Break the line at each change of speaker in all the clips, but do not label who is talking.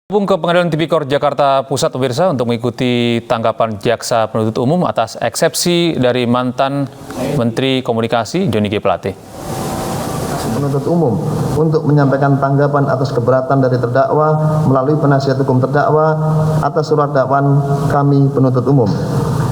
Ke Pengadilan Tipikor Jakarta Pusat, pemirsa, untuk mengikuti tanggapan jaksa penuntut umum atas eksepsi dari mantan Menteri Komunikasi Johnny G. Plate.
Penuntut umum untuk menyampaikan tanggapan atas keberatan dari terdakwa melalui penasihat hukum terdakwa atas surat dakwaan kami penuntut umum.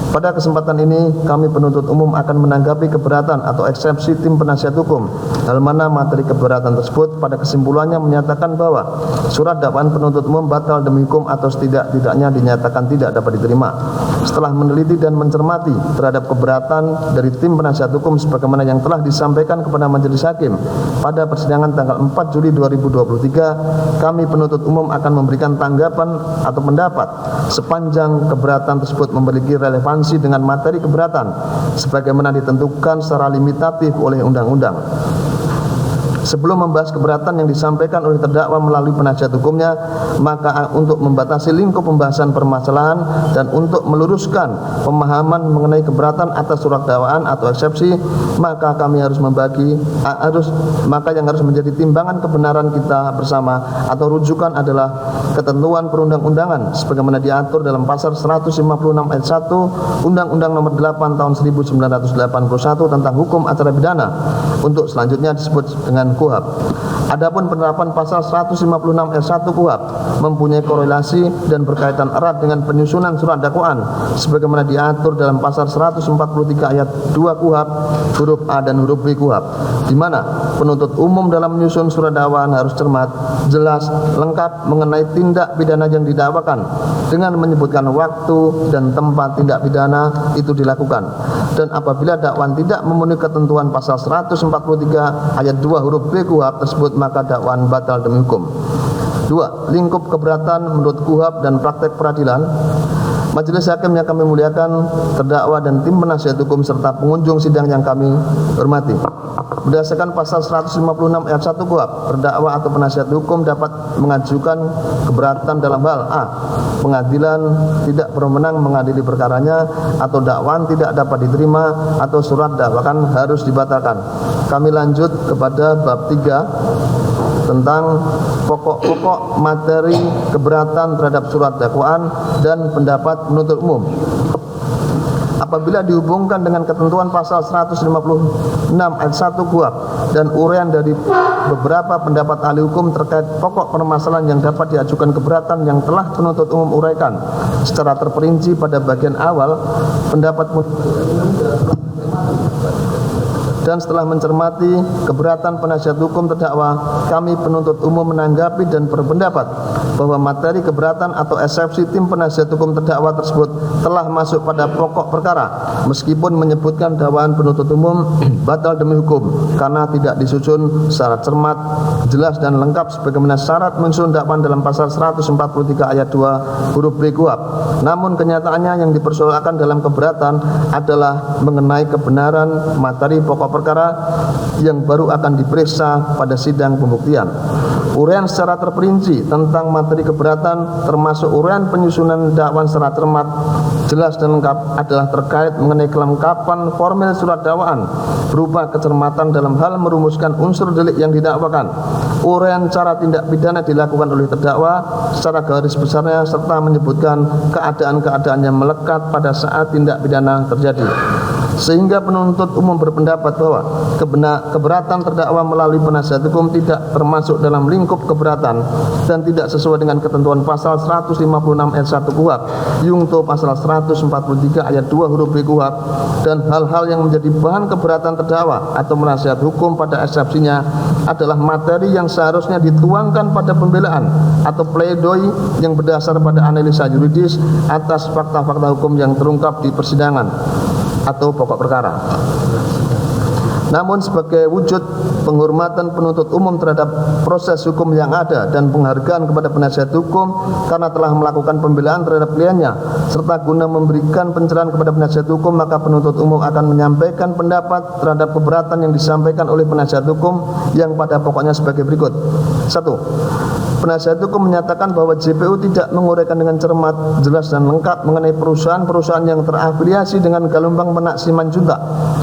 Pada kesempatan ini, kami penuntut umum akan menanggapi keberatan atau eksepsi tim penasihat hukum, hal mana materi keberatan tersebut pada kesimpulannya menyatakan bahwa surat dakwaan penuntut umum batal demi hukum atau setidak-tidaknya dinyatakan tidak dapat diterima. Setelah meneliti dan mencermati terhadap keberatan dari tim penasihat hukum sebagaimana yang telah disampaikan kepada majelis hakim pada persidangan tanggal 4 Juli 2023, kami penuntut umum akan memberikan tanggapan atau pendapat sepanjang keberatan tersebut memiliki relevansi dengan materi keberatan sebagaimana ditentukan secara limitatif oleh undang-undang. Sebelum membahas keberatan yang disampaikan oleh terdakwa melalui penasihat hukumnya, maka untuk membatasi lingkup pembahasan permasalahan dan untuk meluruskan pemahaman mengenai keberatan atas surat dakwaan atau eksepsi, maka kami harus maka yang harus menjadi timbangan kebenaran kita bersama atau rujukan adalah ketentuan perundang-undangan sebagaimana diatur dalam pasal 156 ayat 1 Undang-Undang Nomor 8 Tahun 1981 tentang hukum acara pidana, untuk selanjutnya disebut dengan KUHAP. Adapun penerapan pasal 156 ayat 1 KUHAP mempunyai korelasi dan berkaitan erat dengan penyusunan surat dakwaan sebagaimana diatur dalam pasal 143 ayat 2 KUHAP huruf A dan huruf B KUHAP, di mana penuntut umum dalam menyusun surat dakwaan harus cermat, jelas, lengkap mengenai tindak pidana yang didakwakan dengan menyebutkan waktu dan tempat tindak pidana itu dilakukan, dan apabila dakwaan tidak memenuhi ketentuan pasal 143 ayat 2 huruf B KUHAP tersebut, maka dakwaan batal demi hukum. 2. Lingkup keberatan menurut KUHAP dan praktek peradilan. Majelis hakim yang kami muliakan, terdakwa dan tim penasihat hukum serta pengunjung sidang yang kami hormati, berdasarkan pasal 156 ayat 1 KUHAP, terdakwa atau penasihat hukum dapat mengajukan keberatan dalam hal A. Pengadilan tidak berwenang mengadili perkaranya, atau dakwaan tidak dapat diterima, atau surat dakwaan harus dibatalkan. Kami lanjut kepada bab 3 tentang pokok-pokok materi keberatan terhadap surat dakwaan dan pendapat penuntut umum. Apabila dihubungkan dengan ketentuan pasal 156 ayat 1 KUHAP dan uraian dari beberapa pendapat ahli hukum terkait pokok permasalahan yang dapat diajukan keberatan yang telah penuntut umum uraikan secara terperinci pada bagian awal pendapat dan setelah mencermati keberatan penasihat hukum terdakwa, kami penuntut umum menanggapi dan berpendapat bahwa materi keberatan atau eksepsi tim penasihat hukum terdakwa tersebut telah masuk pada pokok perkara, meskipun menyebutkan dakwaan penuntut umum batal demi hukum karena tidak disusun secara cermat, jelas dan lengkap sebagaimana syarat menyusun dakwaan dalam pasal 143 ayat 2 huruf B KUHAP. Namun kenyataannya yang dipersoalkan dalam keberatan adalah mengenai kebenaran materi pokok perkara yang baru akan diperiksa pada sidang pembuktian. Uraian secara terperinci tentang materi keberatan termasuk uraian penyusunan dakwaan secara cermat, jelas dan lengkap adalah terkait mengenai kelengkapan formil surat dakwaan berupa kecermatan dalam hal merumuskan unsur delik yang didakwakan, uraian cara tindak pidana dilakukan oleh terdakwa secara garis besarnya serta menyebutkan keadaan-keadaan yang melekat pada saat tindak pidana terjadi. Sehingga penuntut umum berpendapat bahwa keberatan terdakwa melalui penasihat hukum tidak termasuk dalam lingkup keberatan dan tidak sesuai dengan ketentuan pasal 156 ayat 1 KUHAP yungto pasal 143 ayat 2 huruf B KUHAP, dan hal-hal yang menjadi bahan keberatan terdakwa atau penasihat hukum pada eksepsinya adalah materi yang seharusnya dituangkan pada pembelaan atau pledoi yang berdasar pada analisa yuridis atas fakta-fakta hukum yang terungkap di persidangan atau pokok perkara. Namun sebagai wujud penghormatan penuntut umum terhadap proses hukum yang ada dan penghargaan kepada penasihat hukum karena telah melakukan pembelaan terhadap kliennya serta guna memberikan pencerahan kepada penasihat hukum, maka penuntut umum akan menyampaikan pendapat terhadap keberatan yang disampaikan oleh penasihat hukum yang pada pokoknya sebagai berikut. 1. Penasihat hukum menyatakan bahwa JPU tidak menguraikan dengan cermat, jelas dan lengkap mengenai perusahaan-perusahaan yang terafiliasi dengan gelombang penak Simanjuntak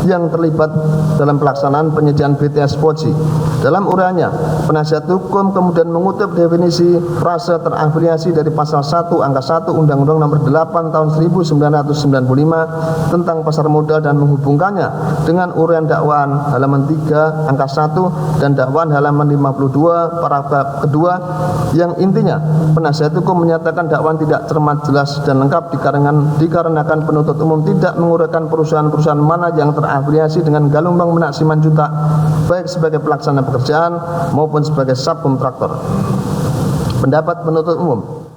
yang terlibat dalam pelaksanaan penyediaan BTS 4G Dalam uraiannya, penasihat hukum kemudian mengutip definisi frase terafiliasi dari pasal 1 angka 1 Undang-Undang Nomor 8 Tahun 1995 tentang pasar modal dan menghubungkannya dengan uraian dakwaan halaman 3 angka 1 dan dakwaan halaman 52 paragraf kedua yang intinya penasihat hukum menyatakan dakwaan tidak cermat, jelas dan lengkap dikarenakan penuntut umum tidak menguraikan perusahaan-perusahaan mana yang terafiliasi dengan Galung Bank Menak Simanjuntak baik sebagai pelaksana pekerjaan maupun sebagai subkontraktor. Pendapat penuntut umum,